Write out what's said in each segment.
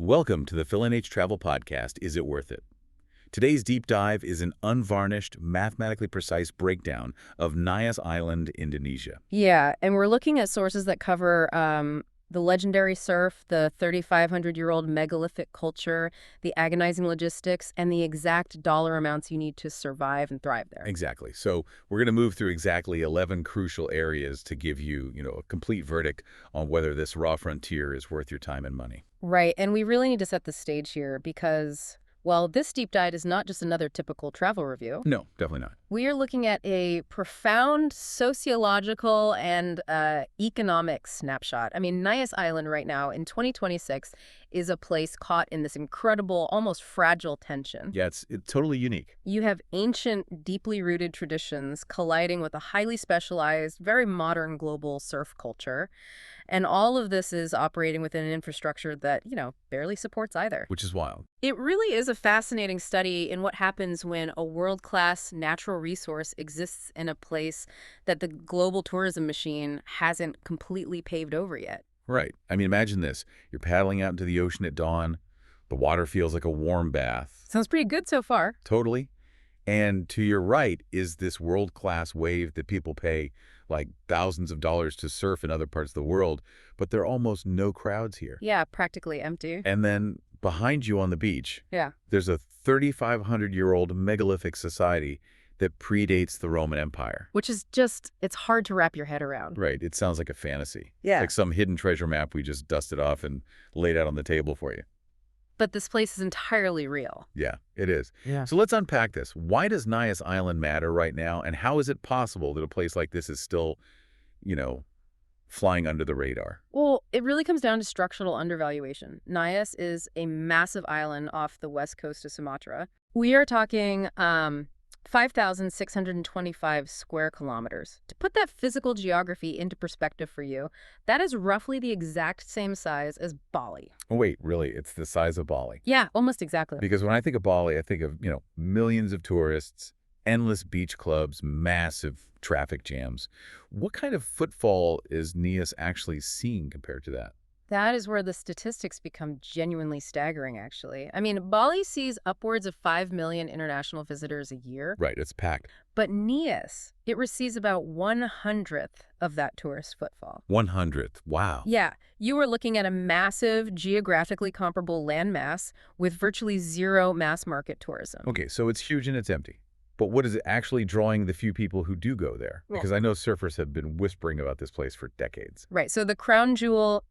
Welcome to the Phil and H Travel Podcast, Is It Worth It? Today's deep dive is an unvarnished, mathematically precise breakdown of Nias Island, Indonesia. Yeah, and we're looking at sources that cover the legendary surf, the 3,500-year-old megalithic culture, the agonizing logistics, and the exact dollar amounts you need to survive and thrive there. Exactly. So we're going to move through exactly 11 crucial areas to give you, a complete verdict on whether this raw frontier is worth your time and money. Right, and we really need to set the stage here because, well, this deep dive is not just another typical travel review. No, definitely not. We are looking at a profound sociological and economic snapshot. I mean, Nias Island right now in 2026 is a place caught in this incredible, almost fragile tension. Yeah, it's totally unique. You have ancient, deeply rooted traditions colliding with a highly specialized, very modern global surf culture. And all of this is operating within an infrastructure that, barely supports either. Which is wild. It really is a fascinating study in what happens when a world-class natural resource exists in a place that the global tourism machine hasn't completely paved over yet. Right. I mean, imagine this. You're paddling out into the ocean at dawn. The water feels like a warm bath. Sounds pretty good so far. Totally. And to your right is this world-class wave that people pay like thousands of dollars to surf in other parts of the world, but there are almost no crowds here. Yeah, practically empty. And then behind you on the beach, there's a 3,500-year-old megalithic society that predates the Roman Empire. Which is just, it's hard to wrap your head around. Right. It sounds like a fantasy. Yeah. Like some hidden treasure map we just dusted off and laid out on the table for you. But this place is entirely real. Yeah, it is. Yeah. So let's unpack this. Why does Nias Island matter right now, and how is it possible that a place like this is still, flying under the radar? Well, it really comes down to structural undervaluation. Nias is a massive island off the west coast of Sumatra. We are talking 5,625 square kilometers. To put that physical geography into perspective for you, that is roughly the exact same size as Bali. Oh, wait, really? It's the size of Bali? Yeah, almost exactly. Because when I think of Bali, I think of, millions of tourists, endless beach clubs, massive traffic jams. What kind of footfall is Nias actually seeing compared to that? That is where the statistics become genuinely staggering, actually. I mean, Bali sees upwards of 5 million international visitors a year. Right, it's packed. But Nias, it receives about 1/100th of that tourist footfall. 100th, wow. Yeah, you are looking at a massive, geographically comparable landmass with virtually zero mass market tourism. Okay, so it's huge and it's empty. But what is it actually drawing the few people who do go there? Because I know surfers have been whispering about this place for decades. Right, so the crown jewel,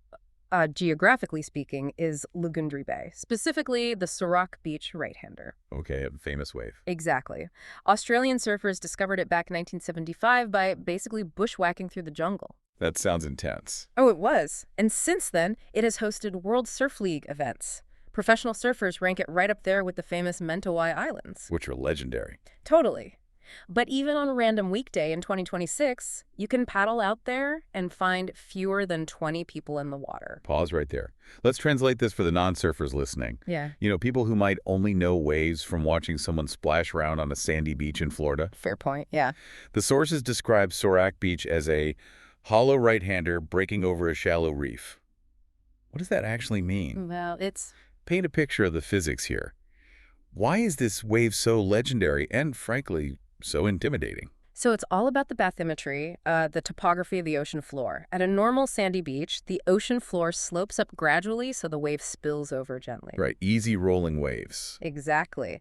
geographically speaking, is Lagundri Bay, specifically the Sorak Beach right-hander. Okay, a famous wave. Exactly. Australian surfers discovered it back in 1975 by basically bushwhacking through the jungle. That sounds intense. Oh, it was. And since then, it has hosted World Surf League events. Professional surfers rank it right up there with the famous Mentawai Islands. Which are legendary. Totally. But even on a random weekday in 2026, you can paddle out there and find fewer than 20 people in the water. Pause right there. Let's translate this for the non-surfers listening. Yeah. People who might only know waves from watching someone splash around on a sandy beach in Florida. Fair point, yeah. The sources describe Sorak Beach as a hollow right-hander breaking over a shallow reef. What does that actually mean? Well, Paint a picture of the physics here. Why is this wave so legendary and, frankly, so intimidating? So it's all about the bathymetry, the topography of the ocean floor. At a normal sandy beach, the ocean floor slopes up gradually so the wave spills over gently. Right, easy rolling waves. Exactly.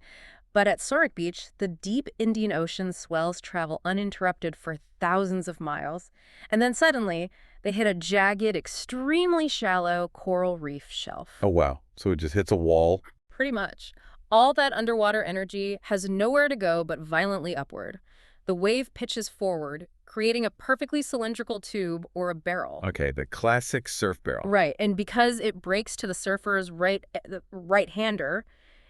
But at Sorak Beach, the deep Indian Ocean swells travel uninterrupted for thousands of miles, and then suddenly they hit a jagged, extremely shallow coral reef shelf. Oh, wow. So it just hits a wall? Pretty much. All that underwater energy has nowhere to go but violently upward. The wave pitches forward, creating a perfectly cylindrical tube or a barrel. Okay, the classic surf barrel. Right, and because it breaks to the surfer's right-hander,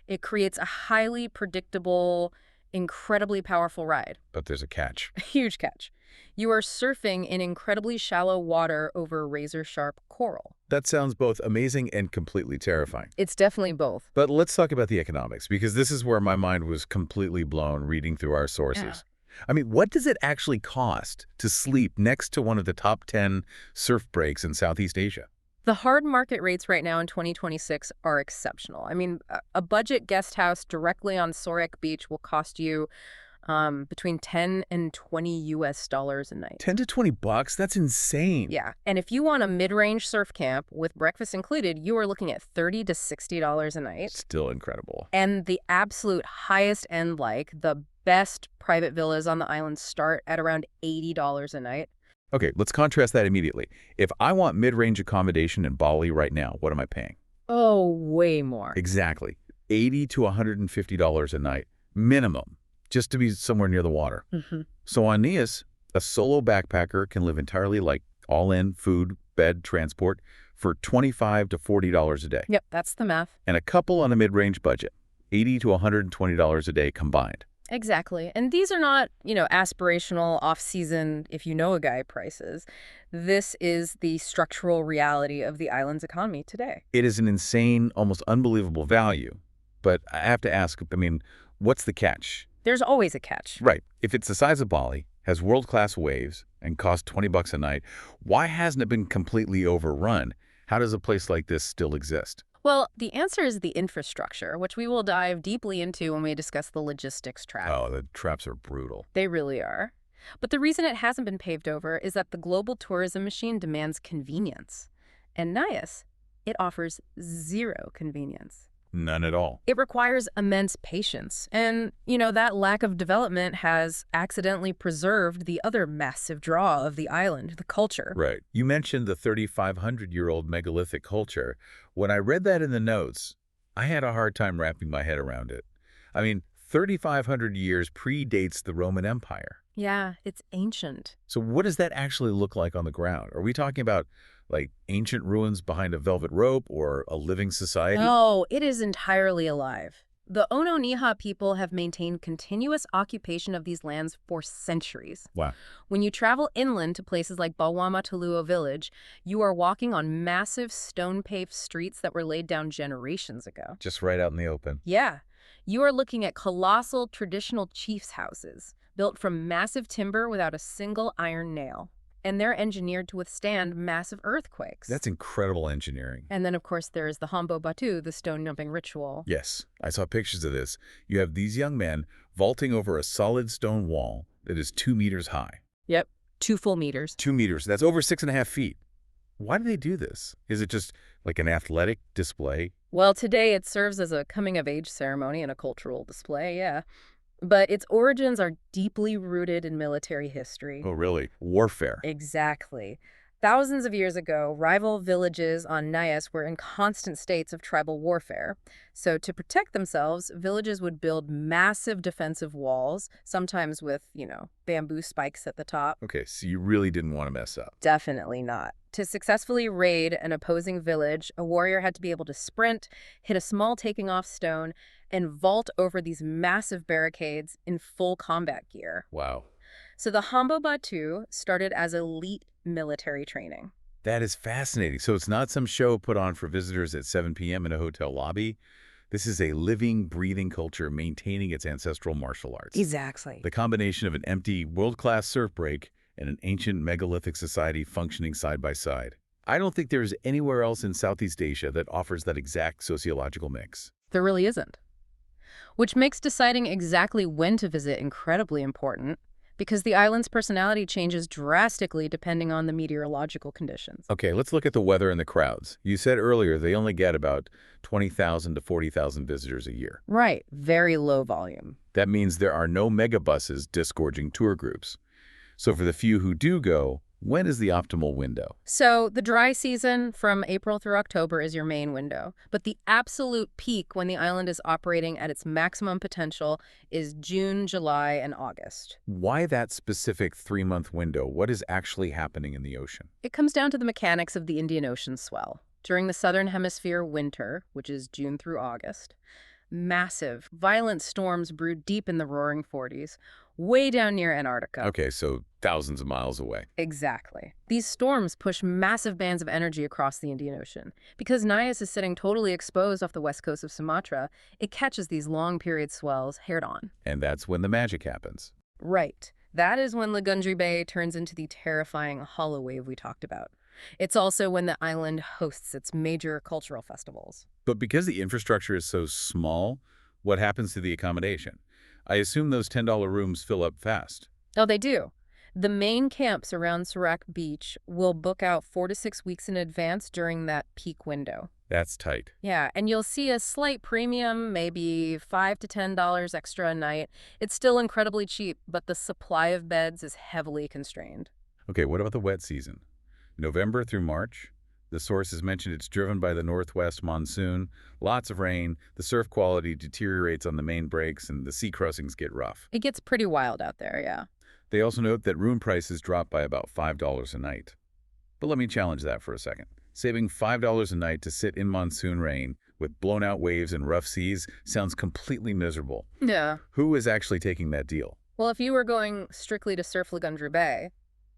it creates a highly predictable, incredibly powerful ride. But there's a catch. A huge catch. You are surfing in incredibly shallow water over razor-sharp coral. That sounds both amazing and completely terrifying. It's definitely both. But let's talk about the economics, because this is where my mind was completely blown reading through our sources. Yeah. I mean, what does it actually cost to sleep next to one of the top 10 surf breaks in Southeast Asia? The hard market rates right now in 2026 are exceptional. I mean, a budget guest house directly on Sorek Beach will cost you between 10 and 20 US dollars a night. 10 to 20 bucks? That's insane. Yeah, and if you want a mid-range surf camp with breakfast included, you are looking at $30 to $60 a night. Still incredible. And the absolute highest end, like the best private villas on the island, start at around $80 a night. Okay, let's contrast that immediately. If I want mid-range accommodation in Bali right now, what am I paying? Oh, way more. Exactly. $80 to $150 a night, minimum, just to be somewhere near the water. So on Nias, a solo backpacker can live entirely like all-in food, bed, transport for $25 to $40 a day. Yep, that's the math. And a couple on a mid-range budget, $80 to $120 a day combined. Exactly. And these are not, aspirational off-season, if you know a guy prices. This is the structural reality of the island's economy today. It is an insane, almost unbelievable value. But I have to ask, what's the catch? There's always a catch. Right. If it's the size of Bali, has world-class waves, and costs 20 bucks a night, why hasn't it been completely overrun? How does a place like this still exist? Well, the answer is the infrastructure, which we will dive deeply into when we discuss the logistics trap. Oh, the traps are brutal. They really are. But the reason it hasn't been paved over is that the global tourism machine demands convenience. And Nias, it offers zero convenience. None at all. It requires immense patience. And, that lack of development has accidentally preserved the other massive draw of the island, the culture. Right. You mentioned the 3,500-year-old megalithic culture. When I read that in the notes, I had a hard time wrapping my head around it. 3,500 years predates the Roman Empire. Yeah, it's ancient. So what does that actually look like on the ground? Are we talking about ancient ruins behind a velvet rope or a living society? No, it is entirely alive. The Ononiha people have maintained continuous occupation of these lands for centuries. Wow. When you travel inland to places like Bawömataluo Village, you are walking on massive stone-paved streets that were laid down generations ago. Just right out in the open. Yeah. You are looking at colossal traditional chiefs' houses, built from massive timber without a single iron nail. And they're engineered to withstand massive earthquakes. That's incredible engineering. And then, of course, there is the Hombo Batu, the stone-jumping ritual. Yes, I saw pictures of this. You have these young men vaulting over a solid stone wall that is 2 meters high. Yep, 2 full meters. 2 meters. That's over 6.5 feet. Why do they do this? Is it just like an athletic display? Well, today it serves as a coming-of-age ceremony and a cultural display, yeah. But its origins are deeply rooted in military history. Oh, really? Warfare. Exactly. Thousands of years ago, rival villages on Nias were in constant states of tribal warfare. So to protect themselves, villages would build massive defensive walls, sometimes with, bamboo spikes at the top. Okay, so you really didn't want to mess up. Definitely not. To successfully raid an opposing village, a warrior had to be able to sprint, hit a small taking-off stone, and vault over these massive barricades in full combat gear. Wow. So the Hombo Batu started as elite military training. That is fascinating. So it's not some show put on for visitors at 7 p.m. in a hotel lobby. This is a living, breathing culture maintaining its ancestral martial arts. Exactly. The combination of an empty, world-class surf break and an ancient megalithic society functioning side by side. I don't think there is anywhere else in Southeast Asia that offers that exact sociological mix. There really isn't. Which makes deciding exactly when to visit incredibly important, because the island's personality changes drastically depending on the meteorological conditions. Okay, let's look at the weather and the crowds. You said earlier they only get about 20,000 to 40,000 visitors a year. Right, very low volume. That means there are no megabuses disgorging tour groups. So for the few who do go, when is the optimal window? So the dry season from April through October is your main window. But the absolute peak when the island is operating at its maximum potential is June, July, and August. Why that specific 3-month window? What is actually happening in the ocean? It comes down to the mechanics of the Indian Ocean swell. During the Southern Hemisphere winter, which is June through August, massive, violent storms brew deep in the roaring 40s, way down near Antarctica. Okay, so thousands of miles away. Exactly. These storms push massive bands of energy across the Indian Ocean. Because Nias is sitting totally exposed off the west coast of Sumatra, it catches these long-period swells head-on. And that's when the magic happens. Right. That is when Lagundri Bay turns into the terrifying hollow wave we talked about. It's also when the island hosts its major cultural festivals. But because the infrastructure is so small, what happens to the accommodation? I assume those $10 rooms fill up fast. Oh, they do. The main camps around Surak Beach will book out 4 to 6 weeks in advance during that peak window. That's tight. Yeah, and you'll see a slight premium, maybe $5 to $10 extra a night. It's still incredibly cheap, but the supply of beds is heavily constrained. Okay, what about the wet season? November through March? The sources mentioned it's driven by the northwest monsoon, lots of rain, the surf quality deteriorates on the main breaks, and the sea crossings get rough. It gets pretty wild out there, yeah. They also note that room prices drop by about $5 a night. But let me challenge that for a second. Saving $5 a night to sit in monsoon rain with blown-out waves and rough seas sounds completely miserable. Yeah. Who is actually taking that deal? Well, if you were going strictly to surf Lagundri Bay,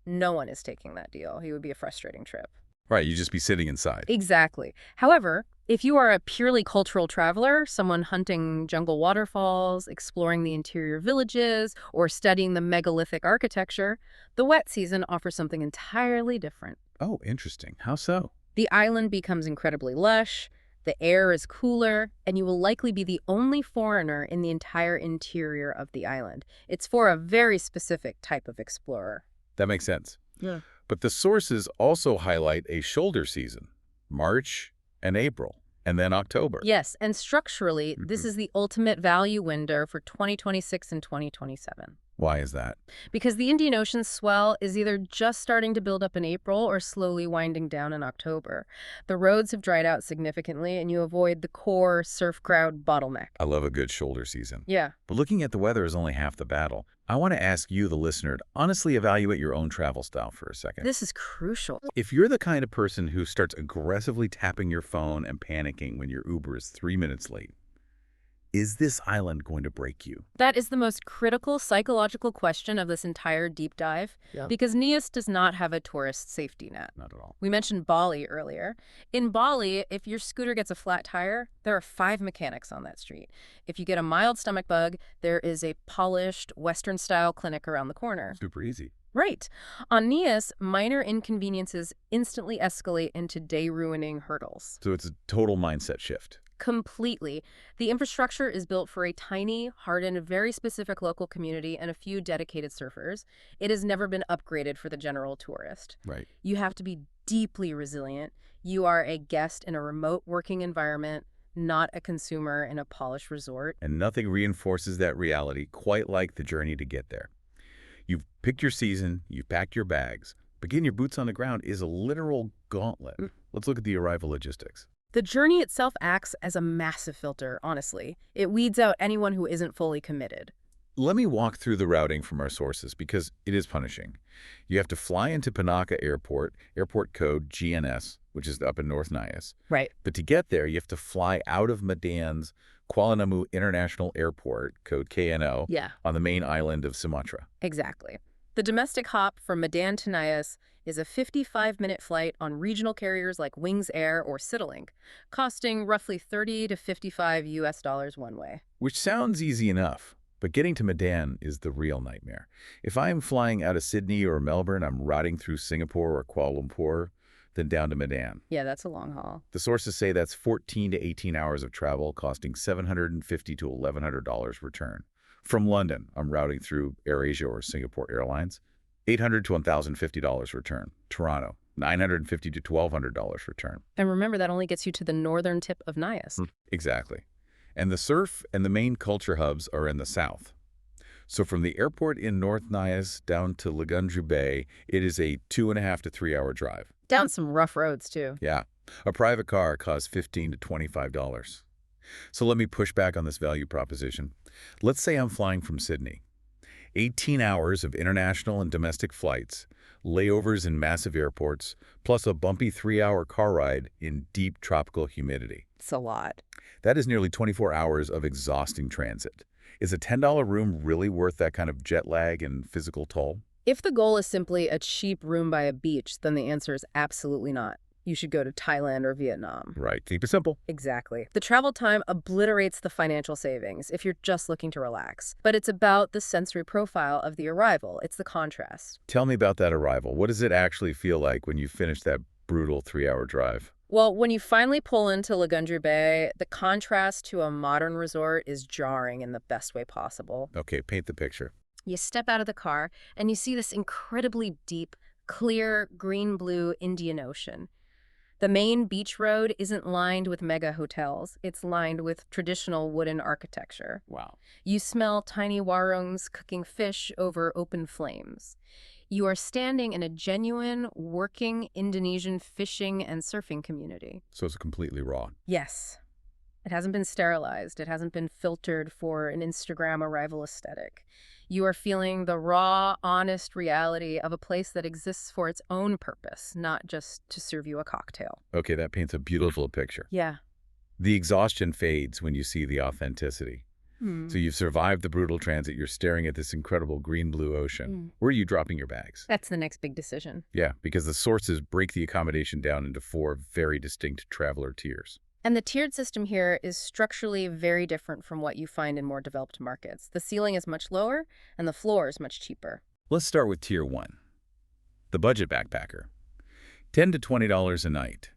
no one is taking that deal. It would be a frustrating trip. Right, you'd just be sitting inside. Exactly. However, if you are a purely cultural traveler, someone hunting jungle waterfalls, exploring the interior villages, or studying the megalithic architecture, the wet season offers something entirely different. Oh, interesting. How so? The island becomes incredibly lush, the air is cooler, and you will likely be the only foreigner in the entire interior of the island. It's for a very specific type of explorer. That makes sense. Yeah. But the sources also highlight a shoulder season, March and April, and then October. Yes, and structurally, this is the ultimate value window for 2026 and 2027. Why is that? Because the Indian Ocean swell is either just starting to build up in April or slowly winding down in October. The roads have dried out significantly, and you avoid the core surf crowd bottleneck. I love a good shoulder season. Yeah. But looking at the weather is only half the battle. I want to ask you, the listener, to honestly evaluate your own travel style for a second. This is crucial. If you're the kind of person who starts aggressively tapping your phone and panicking when your Uber is 3 minutes late, is this island going to break you? That is the most critical psychological question of this entire deep dive, because Nias does not have a tourist safety net. Not at all. We mentioned Bali earlier. In Bali, if your scooter gets a flat tire, there are 5 mechanics on that street. If you get a mild stomach bug, there is a polished, Western-style clinic around the corner. Super easy. Right. On Nias, minor inconveniences instantly escalate into day-ruining hurdles. So it's a total mindset shift. Completely. The infrastructure is built for a tiny, hardened, very specific local community and a few dedicated surfers. It has never been upgraded for the general tourist. Right. You have to be deeply resilient. You are a guest in a remote working environment, not a consumer in a polished resort. And nothing reinforces that reality quite like the journey to get there. You've picked your season, you've packed your bags, but getting your boots on the ground is a literal gauntlet. Let's look at the arrival logistics. The journey itself acts as a massive filter, honestly. It weeds out anyone who isn't fully committed. Let me walk through the routing from our sources because it is punishing. You have to fly into Panaka Airport, airport code GNS, which is up in North Nias. Right. But to get there, you have to fly out of Medan's Kuala Namu International Airport, code KNO, on the main island of Sumatra. Exactly. The domestic hop from Medan to Nias is a 55-minute flight on regional carriers like Wings Air or Citilink, costing roughly $30 to $55 one way. Which sounds easy enough, but getting to Medan is the real nightmare. If I'm flying out of Sydney or Melbourne, I'm routing through Singapore or Kuala Lumpur, then down to Medan. Yeah, that's a long haul. The sources say that's 14 to 18 hours of travel, costing $750 to $1,100 return. From London, I'm routing through AirAsia or Singapore Airlines, $800 to $1,050 return. Toronto, $950 to $1,200 return. And remember, that only gets you to the northern tip of Nias. Exactly. And the surf and the main culture hubs are in the south. So from the airport in North Nias down to Lagundri Bay, it is a 2.5 to 3 hour drive. Down some rough roads, too. Yeah. A private car costs $15 to $25. So let me push back on this value proposition. Let's say I'm flying from Sydney. 18 hours of international and domestic flights, layovers in massive airports, plus a bumpy 3-hour car ride in deep tropical humidity. It's a lot. That is nearly 24 hours of exhausting transit. Is a $10 room really worth that kind of jet lag and physical toll? If the goal is simply a cheap room by a beach, then the answer is absolutely not. you should go to Thailand or Vietnam. Right. Keep it simple. Exactly. The travel time obliterates the financial savings if you're just looking to relax. But it's about the sensory profile of the arrival. It's the contrast. Tell me about that arrival. What does it actually feel like when you finish that brutal 3-hour drive? Well, when you finally pull into Lagundri Bay, the contrast to a modern resort is jarring in the best way possible. Okay, paint the picture. You step out of the car and you see this incredibly deep, clear, green-blue Indian Ocean. The main beach road isn't lined with mega hotels. It's lined with traditional wooden architecture. Wow. You smell tiny warungs cooking fish over open flames. You are standing in a genuine, working Indonesian fishing and surfing community. So it's completely raw. Yes. It hasn't been sterilized. It hasn't been filtered for an Instagram arrival aesthetic. You are feeling the raw, honest reality of a place that exists for its own purpose, not just to serve you a cocktail. Okay, that paints a beautiful picture. Yeah. The exhaustion fades when you see the authenticity. So you've survived the brutal transit. You're staring at this incredible green-blue ocean. Where are you dropping your bags? That's the next big decision. Yeah, because the sources break the accommodation down into 4 very distinct traveler tiers. And the tiered system here is structurally very different from what you find in more developed markets. The ceiling is much lower, and the floor is much cheaper. Let's start with Tier 1, the budget backpacker. $10 to $20 a night.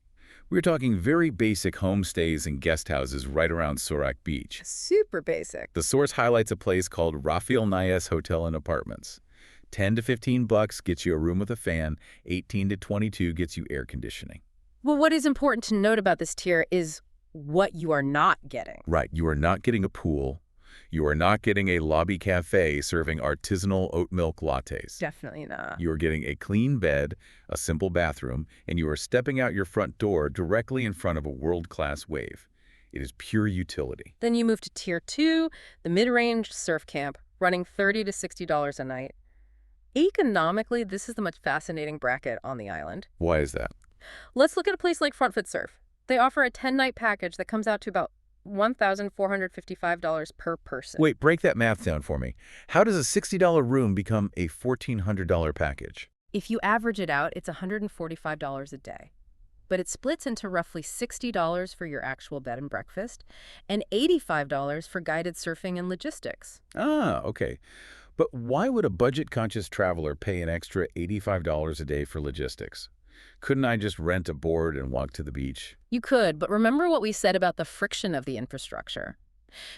We're talking very basic homestays and guest houses right around Sorak Beach. Super basic. The source highlights a place called Rafael Nias Hotel and Apartments. $10 to $15 gets you a room with a fan. $18 to $22 gets you air conditioning. Well, what is important to note about this tier is what you are not getting. Right. You are not getting a pool. You are not getting a lobby cafe serving artisanal oat milk lattes. Definitely not. You are getting a clean bed, a simple bathroom, and you are stepping out your front door directly in front of a world-class wave. It is pure utility. Then you move to Tier 2, the mid-range surf camp, running $30 to $60 a night. Economically, this is the most fascinating bracket on the island. Why is that? Let's look at a place like Front Foot Surf. They offer a 10-night package that comes out to about $1,455 per person. Wait, break that math down for me. How does a $60 room become a $1,400 package? If you average it out, it's $145 a day. But it splits into roughly $60 for your actual bed and breakfast and $85 for guided surfing and logistics. Ah, okay. But why would a budget-conscious traveler pay an extra $85 a day for logistics? Couldn't I just rent a board and walk to the beach? You could, but remember what we said about the friction of the infrastructure.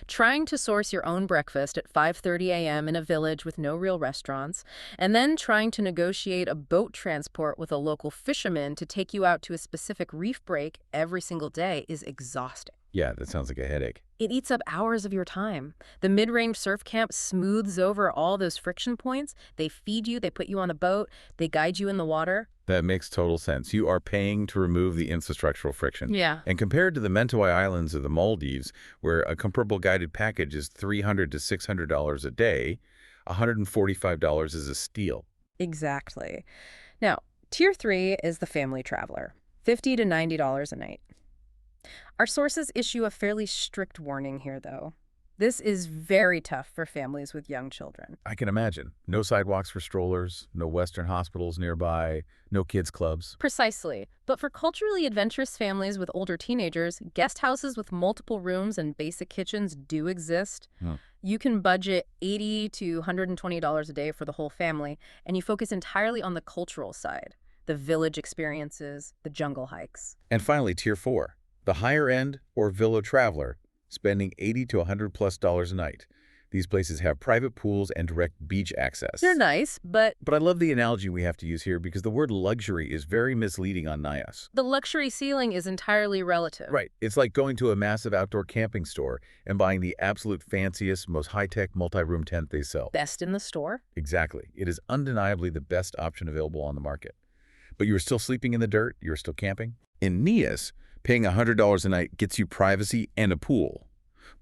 Trying to source your own breakfast at 5:30 a.m. in a village with no real restaurants, and then trying to negotiate a boat transport with a local fisherman to take you out to a specific reef break every single day is exhausting. Yeah, that sounds like a headache. It eats up hours of your time. The mid-range surf camp smooths over all those friction points. They feed you, they put you on a boat, they guide you in the water. That makes total sense. You are paying to remove the infrastructural friction. Yeah. And compared to the Mentawai Islands or the Maldives, where a comparable guided package is $300 to $600 a day, $145 is a steal. Exactly. Now, Tier 3 is the family traveler, $50 to $90 a night. Our sources issue a fairly strict warning here, though. This is very tough for families with young children. I can imagine. No sidewalks for strollers, no Western hospitals nearby, no kids clubs. Precisely. But for culturally adventurous families with older teenagers, guest houses with multiple rooms and basic kitchens do exist. You can budget $80 to $120 a day for the whole family, and you focus entirely on the cultural side, the village experiences, the jungle hikes. And finally, Tier 4, the higher end or villa traveler, spending $80 to $100+ a night. These places have private pools and direct beach access. They're nice, but I love the analogy we have to use here because the word luxury is very misleading on Nias. the luxury ceiling is entirely relative. Right. It's like going to a massive outdoor camping store and buying the absolute fanciest, most high-tech multi-room tent they sell. Best in the store. Exactly. It is undeniably the best option available on the market. But you're still sleeping in the dirt? You're still camping? In Nias, paying $100 a night gets you privacy and a pool.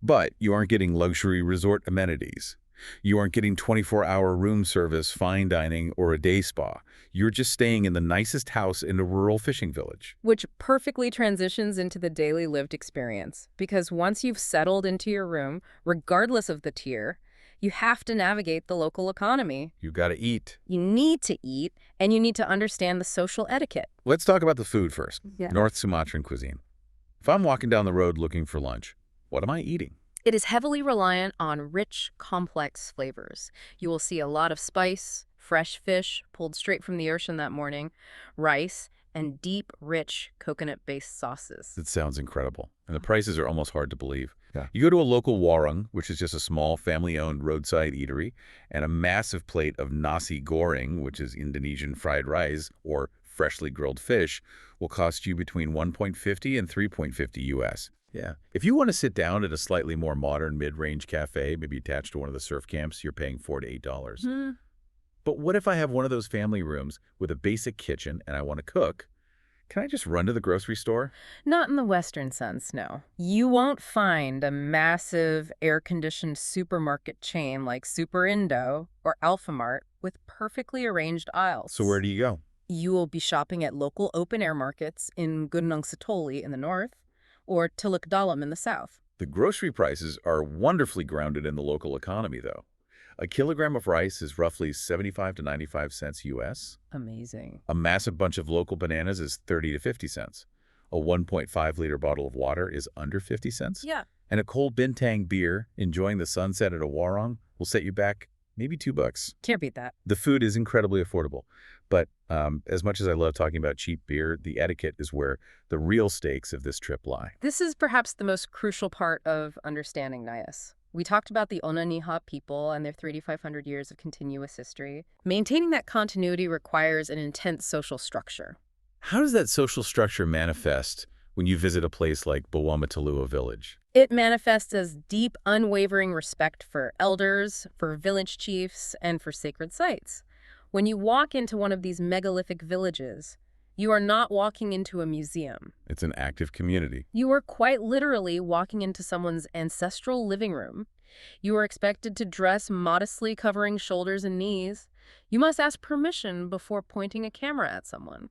But you aren't getting luxury resort amenities. You aren't getting 24-hour room service, fine dining, or a day spa. You're just staying in the nicest house in a rural fishing village. Which perfectly transitions into the daily lived experience. Because once you've settled into your room, regardless of the tier, You have to navigate the local economy. You got to eat. You need to eat, and you need to understand the social etiquette. Let's talk about the food first. Yeah. North Sumatran cuisine. If I'm walking down the road looking for lunch, what am I eating? It is heavily reliant on rich, complex flavors. You will see a lot of spice, fresh fish pulled straight from the ocean that morning, rice, and deep, rich coconut-based sauces. It sounds incredible. And the prices are almost hard to believe. Yeah. You go to a local warung, which is just a small family-owned roadside eatery, and a massive plate of nasi goreng, which is Indonesian fried rice or freshly grilled fish, will cost you between $1.50 and $3.50 US. Yeah. If you want to sit down at a slightly more modern mid-range cafe, maybe attached to one of the surf camps, you're paying $4 to $8. But what if I have one of those family rooms with a basic kitchen and I want to cook? Can I just run to the grocery store? Not in the Western sense, no. You won't find a massive air-conditioned supermarket chain like Super Indo or Alphamart with perfectly arranged aisles. So where do you go? You will be shopping at local open-air markets in Gunung Sitoli in the north or Tiluk Dalam in the south. The grocery prices are wonderfully grounded in the local economy, though. A kilogram of rice is roughly 75 to 95 cents US. Amazing. A massive bunch of local bananas is 30 to 50 cents. A 1.5-liter bottle of water is under 50 cents. Yeah. And a cold bintang beer, enjoying the sunset at a warung, will set you back maybe $2. Can't beat that. The food is incredibly affordable. But as much as I love talking about cheap beer, the etiquette is where the real stakes of this trip lie. This is perhaps the most crucial part of understanding Nias. We talked about the Onaniha people and their 3,500 years of continuous history. Maintaining that continuity requires an intense social structure. How does that social structure manifest when you visit a place like Bawömataluo Village? It manifests as deep, unwavering respect for elders, for village chiefs, and for sacred sites. When you walk into one of these megalithic villages, you are not walking into a museum. It's an active community. You are quite literally walking into someone's ancestral living room. You are expected to dress modestly, covering shoulders and knees. You must ask permission before pointing a camera at someone.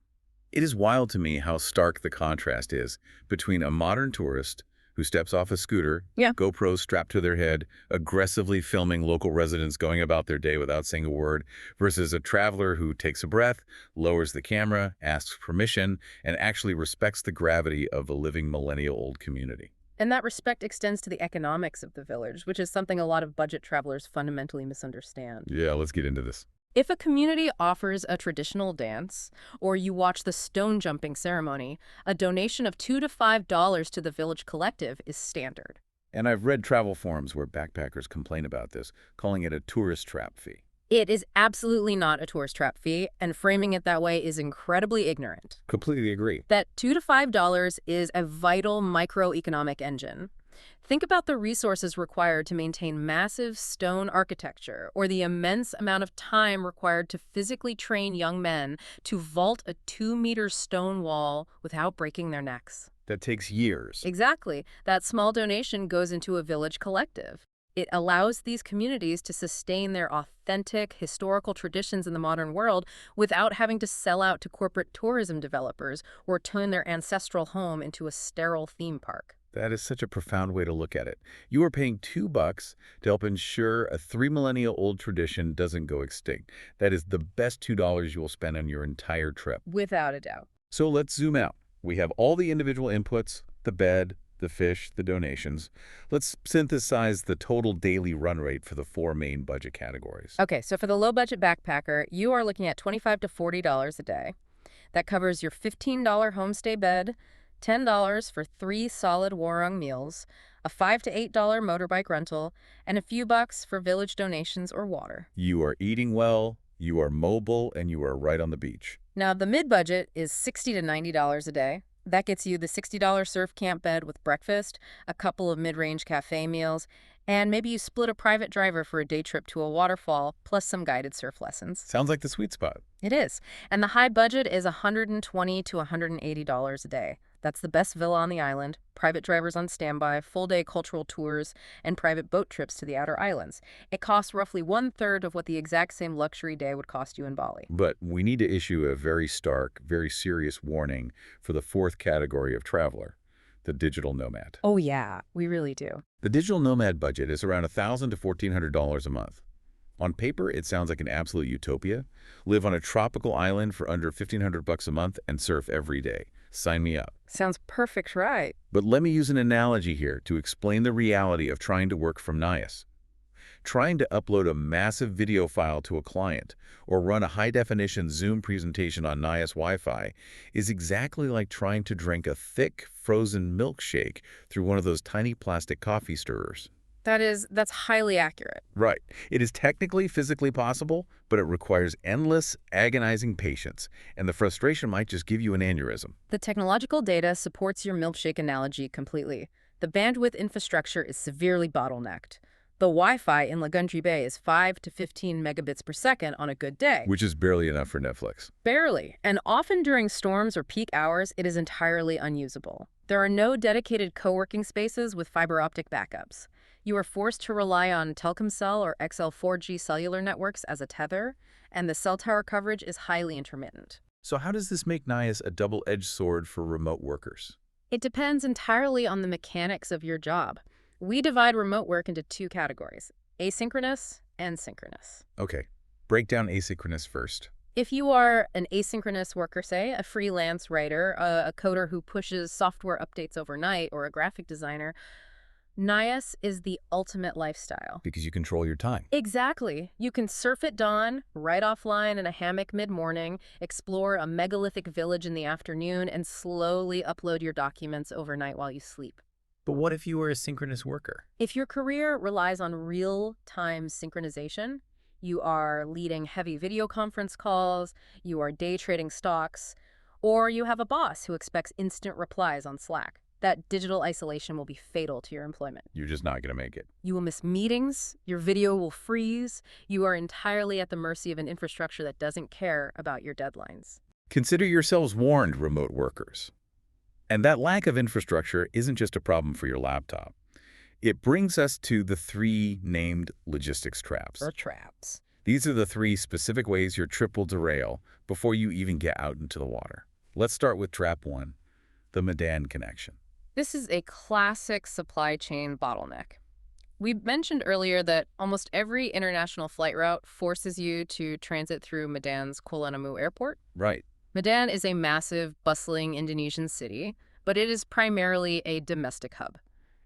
It is wild to me how stark the contrast is between a modern tourist who steps off a scooter, GoPros strapped to their head, aggressively filming local residents going about their day without saying a word, versus a traveler who takes a breath, lowers the camera, asks permission, and actually respects the gravity of a living millennial-old community. And that respect extends to the economics of the village, which is something a lot of budget travelers fundamentally misunderstand. Yeah, let's get into this. If a community offers a traditional dance, or you watch the stone jumping ceremony, a donation of $2 to $5 to the village collective is standard. And I've read travel forums where backpackers complain about this, calling it a tourist trap fee. It is absolutely not a tourist trap fee, and framing it that way is incredibly ignorant. Completely agree. That $2 to $5 is a vital microeconomic engine. Think about the resources required to maintain massive stone architecture, or the immense amount of time required to physically train young men to vault a 2-meter stone wall without breaking their necks. That takes years. Exactly. That small donation goes into a village collective. It allows these communities to sustain their authentic historical traditions in the modern world without having to sell out to corporate tourism developers or turn their ancestral home into a sterile theme park. That is such a profound way to look at it. You are paying $2 to help ensure a 3-millennia-old tradition doesn't go extinct. That is the best $2 you will spend on your entire trip. Without a doubt. So let's zoom out. We have all the individual inputs, the bed, the fish, the donations. Let's synthesize the total daily run rate for the 4 main budget categories. Okay, so for the low-budget backpacker, you are looking at $25 to $40 a day. That covers your $15 homestay bed, $10 for 3 solid warung meals, a $5 to $8 motorbike rental, and a few bucks for village donations or water. You are eating well, you are mobile, and you are right on the beach. Now, the mid-budget is $60 to $90 a day. That gets you the $60 surf camp bed with breakfast, a couple of mid-range cafe meals, and maybe you split a private driver for a day trip to a waterfall, plus some guided surf lessons. Sounds like the sweet spot. It is. And the high budget is $120 to $180 a day. That's the best villa on the island, private drivers on standby, full-day cultural tours, and private boat trips to the outer islands. It costs roughly 1/3 of what the exact same luxury day would cost you in Bali. But we need to issue a very stark, very serious warning for the 4th category of traveler, the digital nomad. Oh yeah, we really do. The digital nomad budget is around $1,000 to $1,400 a month. On paper, it sounds like an absolute utopia. Live on a tropical island for under $1,500 a month and surf every day. Sign me up. Sounds perfect, right? But let me use an analogy here to explain the reality of trying to work from Nias. Trying to upload a massive video file to a client or run a high-definition Zoom presentation on Nias Wi-Fi is exactly like trying to drink a thick, frozen milkshake through one of those tiny plastic coffee stirrers. That's highly accurate. Right. It is technically physically possible, but it requires endless, agonizing patience, and the frustration might just give you an aneurysm. The technological data supports your milkshake analogy completely. The bandwidth infrastructure is severely bottlenecked. The Wi-Fi in Lagundri Bay is 5 to 15 megabits per second on a good day. Which is barely enough for Netflix. Barely. And often during storms or peak hours, it is entirely unusable. There are no dedicated co-working spaces with fiber optic backups. You are forced to rely on Telkomsel or XL4G cellular networks as a tether, and the cell tower coverage is highly intermittent. So how does this make Nias a double-edged sword for remote workers? It depends entirely on the mechanics of your job. We divide remote work into two categories, asynchronous and synchronous. Okay, break down asynchronous first. If you are an asynchronous worker, say, a freelance writer, a coder who pushes software updates overnight, or a graphic designer, Nias is the ultimate lifestyle. Because you control your time. Exactly. You can surf at dawn, ride offline in a hammock mid-morning, explore a megalithic village in the afternoon, and slowly upload your documents overnight while you sleep. But what if you were a synchronous worker? If your career relies on real-time synchronization, you are leading heavy video conference calls, you are day trading stocks, or you have a boss who expects instant replies on Slack, that digital isolation will be fatal to your employment. You're just not going to make it. You will miss meetings, your video will freeze, you are entirely at the mercy of an infrastructure that doesn't care about your deadlines. Consider yourselves warned, remote workers. And that lack of infrastructure isn't just a problem for your laptop. It brings us to the three named logistics traps. Or traps. These are the three specific ways your trip will derail before you even get out into the water. Let's start with trap 1, the Medan connection. This is a classic supply chain bottleneck. We mentioned earlier that almost every international flight route forces you to transit through Medan's Kuala Namu airport. Right. Medan is a massive, bustling Indonesian city, but it is primarily a domestic hub.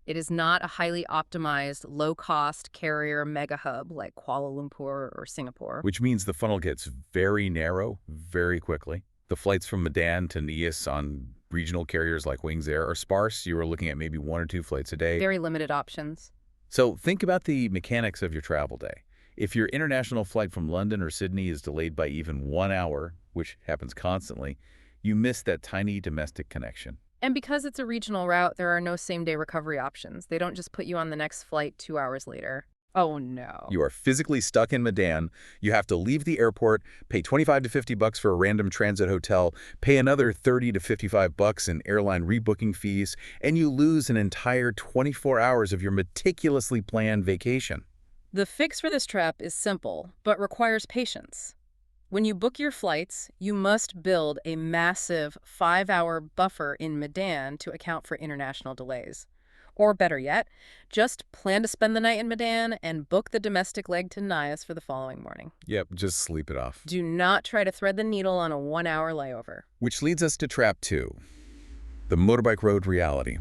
It is not a highly optimized, low-cost carrier mega hub like Kuala Lumpur or Singapore. Which means the funnel gets very narrow very quickly. The flights from Medan to Nias on regional carriers like Wings Air are sparse. You are looking at maybe 1 or 2 flights a day. Very limited options. So think about the mechanics of your travel day. If your international flight from London or Sydney is delayed by even 1 hour, which happens constantly, you miss that tiny domestic connection. And because it's a regional route, there are no same-day recovery options. They don't just put you on the next flight 2 hours later. Oh, no. You are physically stuck in Medan. You have to leave the airport, pay $25 to $50 for a random transit hotel, pay another $30 to $55 in airline rebooking fees, and you lose an entire 24 hours of your meticulously planned vacation. The fix for this trap is simple, but requires patience. When you book your flights, you must build a massive 5-hour buffer in Medan to account for international delays. Or better yet, just plan to spend the night in Medan and book the domestic leg to Nias for the following morning. Yep, just sleep it off. Do not try to thread the needle on a 1-hour layover. Which leads us to trap 2, the motorbike road reality.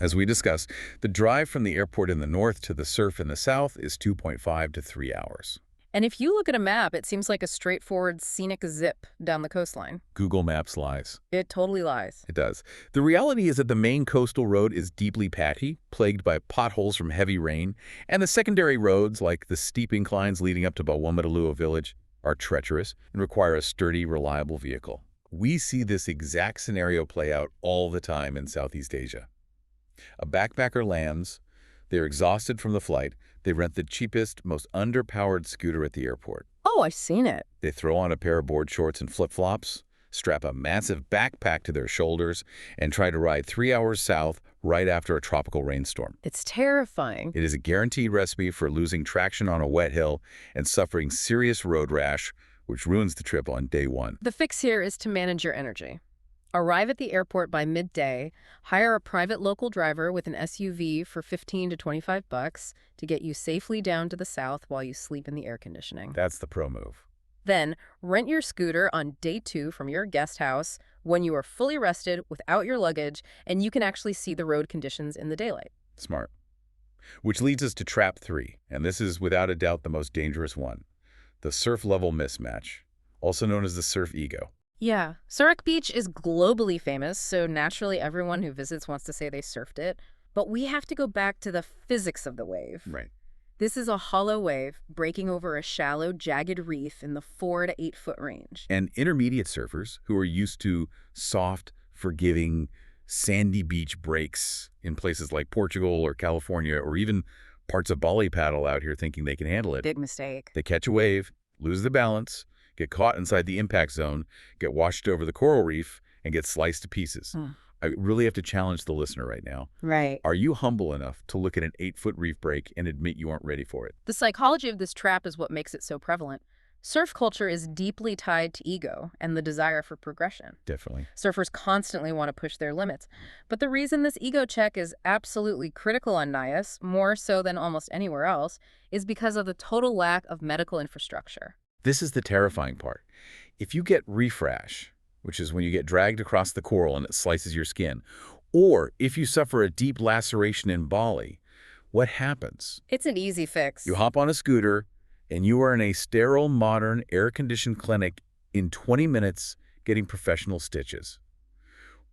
As we discussed, the drive from the airport in the north to the surf in the south is 2.5 to 3 hours. And if you look at a map, it seems like a straightforward scenic zip down the coastline. Google Maps lies. It totally lies. It does. The reality is that the main coastal road is deeply patchy, plagued by potholes from heavy rain, and the secondary roads, like the steep inclines leading up to Bawömataluo Village, are treacherous and require a sturdy, reliable vehicle. We see this exact scenario play out all the time in Southeast Asia. A backpacker lands, they're exhausted from the flight, they rent the cheapest, most underpowered scooter at the airport. Oh, I've seen it. They throw on a pair of board shorts and flip-flops, strap a massive backpack to their shoulders, and try to ride 3 hours south right after a tropical rainstorm. It's terrifying. It is a guaranteed recipe for losing traction on a wet hill and suffering serious road rash, which ruins the trip on day 1. The fix here is to manage your energy. Arrive at the airport by midday, hire a private local driver with an SUV for 15 to 25 bucks to get you safely down to the south while you sleep in the air conditioning. That's the pro move. Then, rent your scooter on day 2 from your guest house when you are fully rested without your luggage and you can actually see the road conditions in the daylight. Smart. Which leads us to trap 3, and this is without a doubt the most dangerous one. The surf level mismatch, also known as the surf ego. Yeah, Surak Beach is globally famous, so naturally everyone who visits wants to say they surfed it. But we have to go back to the physics of the wave. Right. This is a hollow wave breaking over a shallow, jagged reef in the 4 to 8 foot range. And intermediate surfers who are used to soft, forgiving, sandy beach breaks in places like Portugal or California or even parts of Bali paddle out here thinking they can handle it. Big mistake. They catch a wave, lose the balance, get caught inside the impact zone, get washed over the coral reef, and get sliced to pieces. I really have to challenge the listener right now. Right. Are you humble enough to look at an 8-foot reef break and admit you aren't ready for it? The psychology of this trap is what makes it so prevalent. Surf culture is deeply tied to ego and the desire for progression. Definitely. Surfers constantly want to push their limits. But the reason this ego check is absolutely critical on Nias, more so than almost anywhere else, is because of the total lack of medical infrastructure. This is the terrifying part. If you get reef rash, which is when you get dragged across the coral and it slices your skin, or if you suffer a deep laceration in Bali, what happens? It's an easy fix. You hop on a scooter, and you are in a sterile, modern, air-conditioned clinic in 20 minutes getting professional stitches.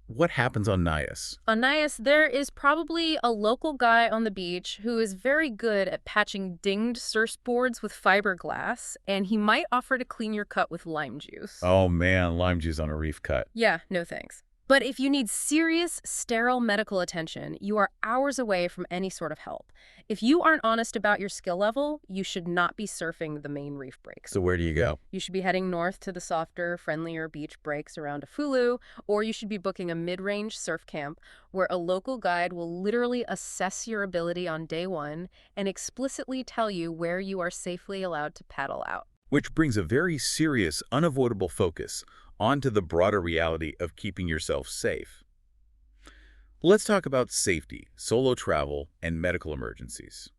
What happens on Nias? On Nias, there is probably a local guy on the beach who is very good at patching dinged surfboards with fiberglass, and he might offer to clean your cut with lime juice. Oh man, lime juice on a reef cut. Yeah, no thanks. But if you need serious, sterile medical attention, you are hours away from any sort of help. If you aren't honest about your skill level, you should not be surfing the main reef breaks. So where do you go? You should be heading north to the softer, friendlier beach breaks around Afulu, or you should be booking a mid-range surf camp where a local guide will literally assess your ability on day 1 and explicitly tell you where you are safely allowed to paddle out. Which brings a very serious, unavoidable focus onto the broader reality of keeping yourself safe. Let's talk about safety, solo travel, and medical emergencies.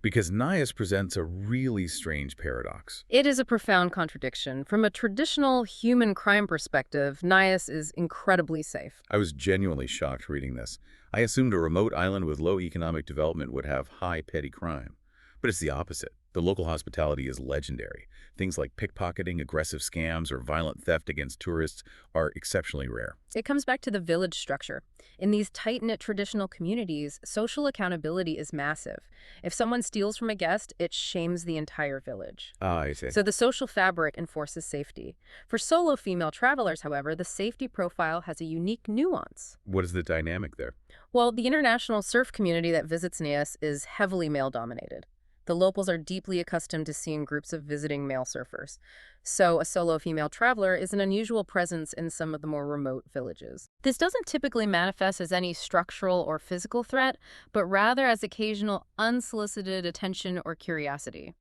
Because Nias presents a really strange paradox. It is a profound contradiction. From a traditional human crime perspective, Nias is incredibly safe. I was genuinely shocked reading this. I assumed a remote island with low economic development would have high petty crime. But it's the opposite. The local hospitality is legendary. Things like pickpocketing, aggressive scams, or violent theft against tourists are exceptionally rare. It comes back to the village structure. In these tight-knit traditional communities, social accountability is massive. If someone steals from a guest, it shames the entire village. Ah, I see. So the social fabric enforces safety. For solo female travelers, however, the safety profile has a unique nuance. What is the dynamic there? Well, the international surf community that visits Nias is heavily male-dominated. The locals are deeply accustomed to seeing groups of visiting male surfers. So a solo female traveler is an unusual presence in some of the more remote villages. This doesn't typically manifest as any structural or physical threat, but rather as occasional unsolicited attention or curiosity.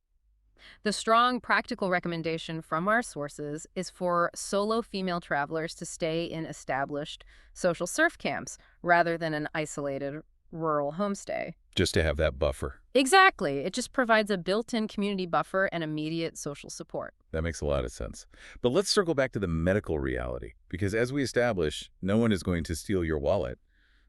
The strong practical recommendation from our sources is for solo female travelers to stay in established social surf camps rather than an isolated rural homestay. Just to have that buffer. Exactly. It just provides a built-in community buffer and immediate social support. That makes a lot of sense. But let's circle back to the medical reality, because as we established, no one is going to steal your wallet,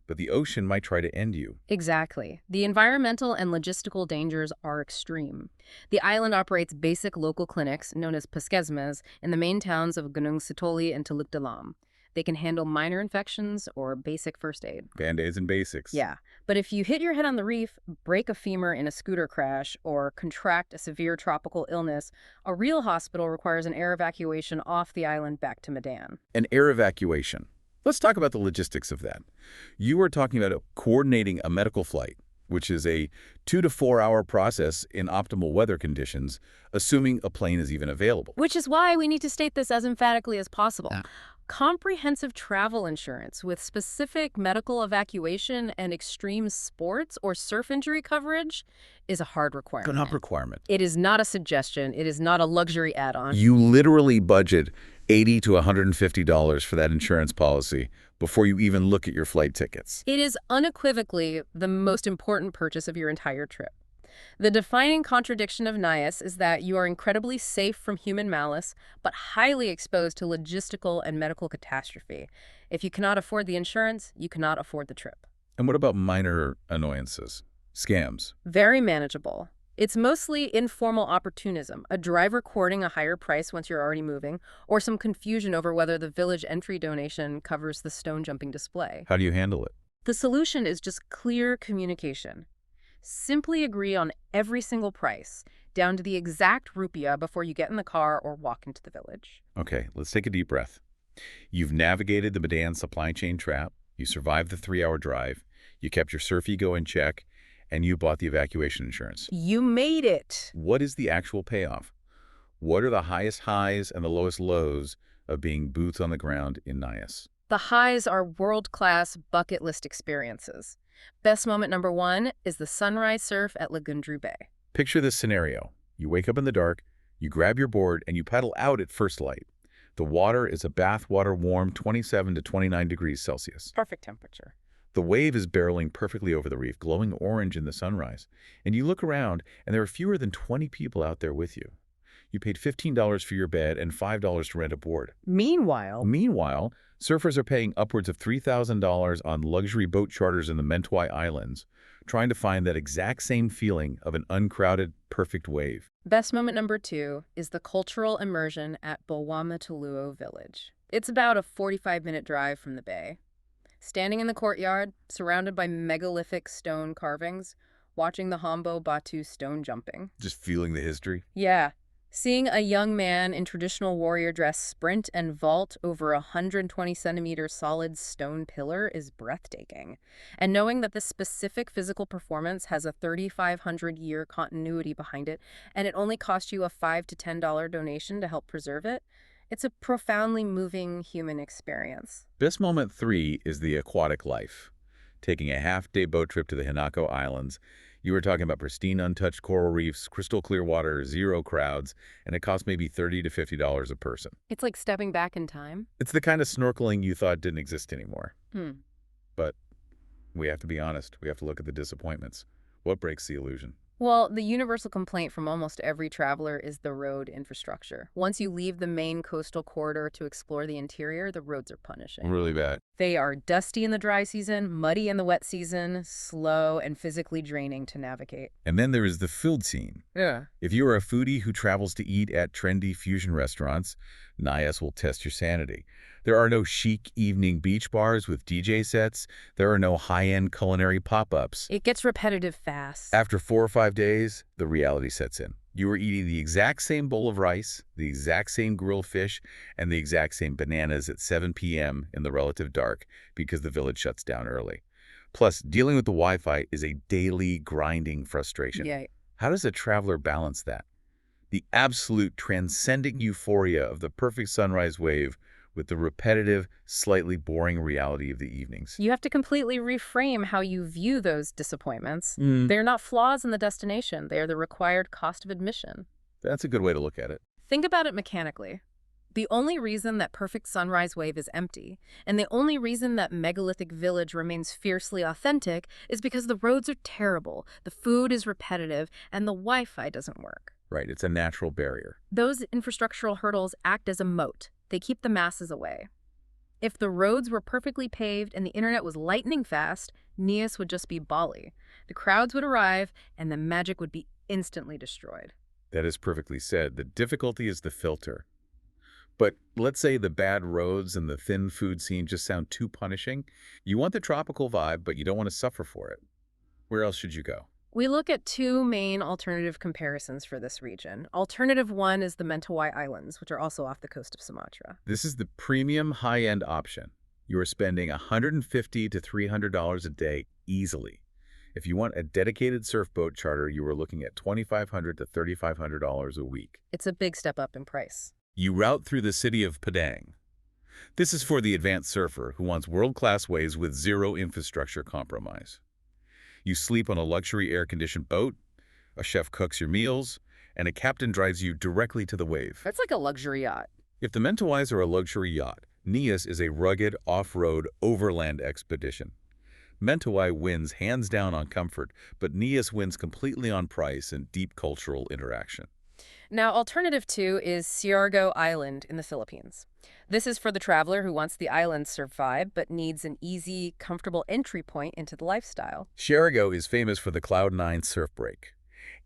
but the ocean might try to end you. Exactly. The environmental and logistical dangers are extreme. The island operates basic local clinics, known as puskesmas, in the main towns of Gunung Sitoli and Teluk Dalam. They can handle minor infections or basic first aid. Band-aids and basics. Yeah, but if you hit your head on the reef, break a femur in a scooter crash, or contract a severe tropical illness, a real hospital requires an air evacuation off the island back to Medan. An air evacuation. Let's talk about the logistics of that. You are talking about coordinating a medical flight, which is a 2 to 4 hour process in optimal weather conditions, assuming a plane is even available. Which is why we need to state this as emphatically as possible. Comprehensive travel insurance with specific medical evacuation and extreme sports or surf injury coverage is a hard requirement. Not requirement. It is not a suggestion. It is not a luxury add-on. You literally budget $80 to $150 for that insurance policy before you even look at your flight tickets. It is unequivocally the most important purchase of your entire trip. The defining contradiction of Nias is that you are incredibly safe from human malice, but highly exposed to logistical and medical catastrophe. If you cannot afford the insurance, you cannot afford the trip. And what about minor annoyances? Scams? Very manageable. It's mostly informal opportunism, a driver courting a higher price once you're already moving, or some confusion over whether the village entry donation covers the stone jumping display. How do you handle it? The solution is just clear communication. Simply agree on every single price, down to the exact rupiah before you get in the car or walk into the village. Okay, let's take a deep breath. You've navigated the Medan supply chain trap, you survived the 3-hour drive, you kept your surf ego in check, and you bought the evacuation insurance. You made it! What is the actual payoff? What are the highest highs and the lowest lows of being boots on the ground in Nias? The highs are world-class bucket list experiences. Best moment number 1 is the sunrise surf at Lagundri Bay. Picture this scenario. You wake up in the dark, you grab your board, and you paddle out at first light. The water is a bathwater warm 27 to 29 degrees Celsius. Perfect temperature. The wave is barreling perfectly over the reef, glowing orange in the sunrise. And you look around, and there are fewer than 20 people out there with you. You paid $15 for your bed and $5 to rent a board. Meanwhile, surfers are paying upwards of $3,000 on luxury boat charters in the Mentawai Islands, trying to find that exact same feeling of an uncrowded, perfect wave. best moment number 2 is the cultural immersion at Bawömataluo Village. It's about a 45-minute drive from the bay. Standing in the courtyard, surrounded by megalithic stone carvings, watching the Hombo Batu stone jumping. Just feeling the history? Yeah. Seeing a young man in traditional warrior dress sprint and vault over a 120-centimeter solid stone pillar is breathtaking. And knowing that this specific physical performance has a 3,500-year continuity behind it, and it only cost you a $5 to $10 donation to help preserve it, it's a profoundly moving human experience. Best moment 3 is the aquatic life. Taking a half-day boat trip to the Hinako Islands, you were talking about pristine, untouched coral reefs, crystal clear water, zero crowds, and it costs maybe $30 to $50 a person. It's like stepping back in time. It's the kind of snorkeling you thought didn't exist anymore. Hmm. But we have to be honest. We have to look at the disappointments. What breaks the illusion? Well, the universal complaint from almost every traveler is the road infrastructure. Once you leave the main coastal corridor to explore the interior, the roads are punishing. Really bad. They are dusty in the dry season, muddy in the wet season, slow and physically draining to navigate. And then there is the food scene. Yeah. If you are a foodie who travels to eat at trendy fusion restaurants, Nias will test your sanity. There are no chic evening beach bars with DJ sets. There are no high-end culinary pop-ups. It gets repetitive fast. After 4 or 5 days, the reality sets in. You are eating the exact same bowl of rice, the exact same grilled fish, and the exact same bananas at 7 p.m. in the relative dark because the village shuts down early. Plus, dealing with the Wi-Fi is a daily grinding frustration. Yeah. How does a traveler balance that? The absolute transcending euphoria of the perfect sunrise wave with the repetitive, slightly boring reality of the evenings. You have to completely reframe how you view those disappointments. They're not flaws in the destination. They are the required cost of admission. That's a good way to look at it. Think about it mechanically. The only reason that perfect sunrise wave is empty, and the only reason that megalithic village remains fiercely authentic, is because the roads are terrible, the food is repetitive, and the Wi-Fi doesn't work. Right, it's a natural barrier. Those infrastructural hurdles act as a moat. They keep the masses away. If the roads were perfectly paved and the internet was lightning fast, Nias would just be Bali. The crowds would arrive, and the magic would be instantly destroyed. That is perfectly said. The difficulty is the filter. But let's say the bad roads and the thin food scene just sound too punishing. You want the tropical vibe, but you don't want to suffer for it. Where else should you go? We look at 2 main alternative comparisons for this region. Alternative 1 is the Mentawai Islands, which are also off the coast of Sumatra. This is the premium high-end option. You are spending $150 to $300 a day easily. If you want a dedicated surf boat charter, you are looking at $2,500 to $3,500 a week. It's a big step up in price. You route through the city of Padang. This is for the advanced surfer who wants world-class waves with zero infrastructure compromise. You sleep on a luxury air-conditioned boat, a chef cooks your meals, and a captain drives you directly to the wave. That's like a luxury yacht. If the Mentawais are a luxury yacht, Nias is a rugged, off-road, overland expedition. Mentawai wins hands down on comfort, but Nias wins completely on price and deep cultural interaction. Now, alternative 2 is Siargao Island in the Philippines. This is for the traveler who wants the island surf vibe but needs an easy, comfortable entry point into the lifestyle. Siargao is famous for the Cloud9 surf break.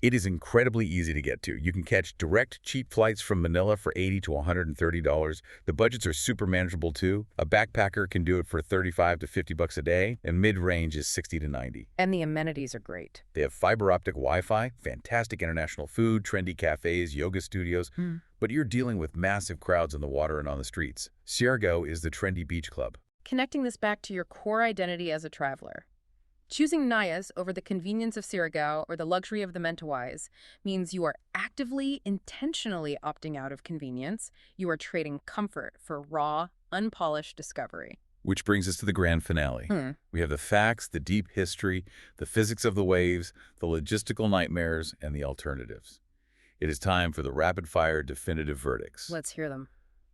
It is incredibly easy to get to. You can catch direct, cheap flights from Manila for $80 to $130. The budgets are super manageable too. A backpacker can do it for $35 to $50 a day, and mid-range is $60 to $90. And the amenities are great. They have fiber optic Wi-Fi, fantastic international food, trendy cafes, yoga studios, but you're dealing with massive crowds in the water and on the streets. Siargao is the trendy beach club. Connecting this back to your core identity as a traveler. Choosing Nias over the convenience of Siargao or the luxury of the Mentawais means you are actively, intentionally opting out of convenience. You are trading comfort for raw, unpolished discovery. Which brings us to the grand finale. We have the facts, the deep history, the physics of the waves, the logistical nightmares, and the alternatives. It is time for the rapid-fire definitive verdicts. Let's hear them.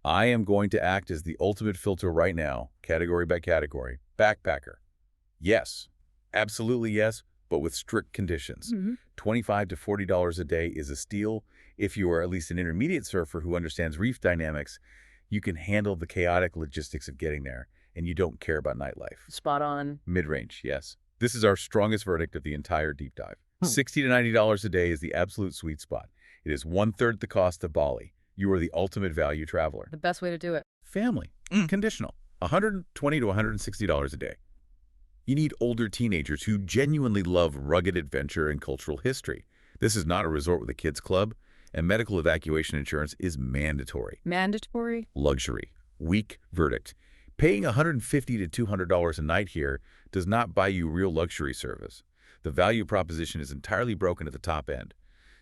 I am going to act as the ultimate filter right now, category by category. Backpacker. Yes. Absolutely yes, but with strict conditions. $25 to $40 a day is a steal. If you are at least an intermediate surfer who understands reef dynamics, you can handle the chaotic logistics of getting there, and you don't care about nightlife. Spot on. Mid-range, yes. This is our strongest verdict of the entire deep dive. $60 to $90 a day is the absolute sweet spot. It is one-third the cost of Bali. You are the ultimate value traveler. The best way to do it. Family. Conditional. $120 to $160 a day. You need older teenagers who genuinely love rugged adventure and cultural history. This is not a resort with a kids club, and medical evacuation insurance is mandatory. Mandatory? Luxury. Weak verdict. Paying $150 to $200 a night here does not buy you real luxury service. The value proposition is entirely broken at the top end.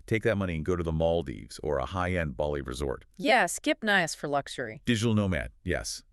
Take that money and go to the Maldives or a high-end Bali resort. Yeah, skip Nias for luxury. Digital nomad, yes,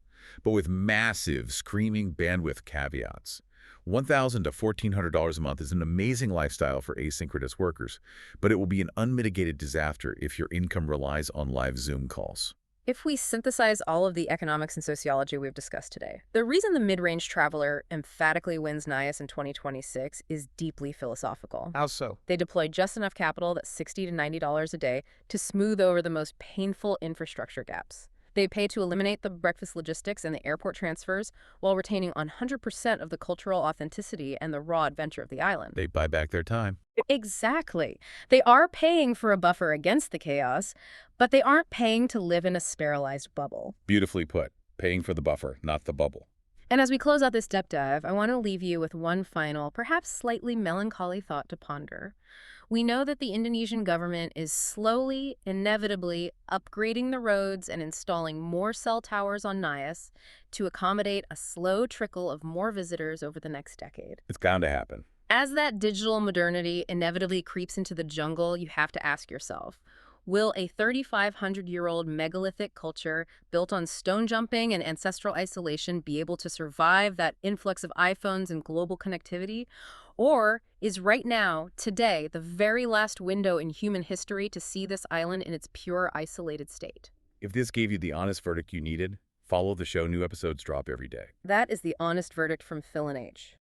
but with massive, screaming bandwidth caveats. $1,000 to $1,400 a month is an amazing lifestyle for asynchronous workers, but it will be an unmitigated disaster if your income relies on live Zoom calls. If we synthesize all of the economics and sociology we've discussed today, the reason the mid-range traveler emphatically wins Nias in 2026 is deeply philosophical. How so? They deploy just enough capital, that's $60 to $90 a day, to smooth over the most painful infrastructure gaps. They pay to eliminate the breakfast logistics and the airport transfers while retaining 100% of the cultural authenticity and the raw adventure of the island. They buy back their time. Exactly. They are paying for a buffer against the chaos, but they aren't paying to live in a sterilized bubble. Beautifully put. Paying for the buffer, not the bubble. And as we close out this deep dive, I want to leave you with one final, perhaps slightly melancholy thought to ponder. We know that the Indonesian government is slowly, inevitably upgrading the roads and installing more cell towers on Nias to accommodate a slow trickle of more visitors over the next decade. It's bound to happen. As that digital modernity inevitably creeps into the jungle, you have to ask yourself, will a 3,500-year-old megalithic culture built on stone jumping and ancestral isolation be able to survive that influx of iPhones and global connectivity? Or is right now, today, the very last window in human history to see this island in its pure, isolated state? If this gave you the honest verdict you needed, follow the show. New episodes drop every day. That is the honest verdict from Phil and H.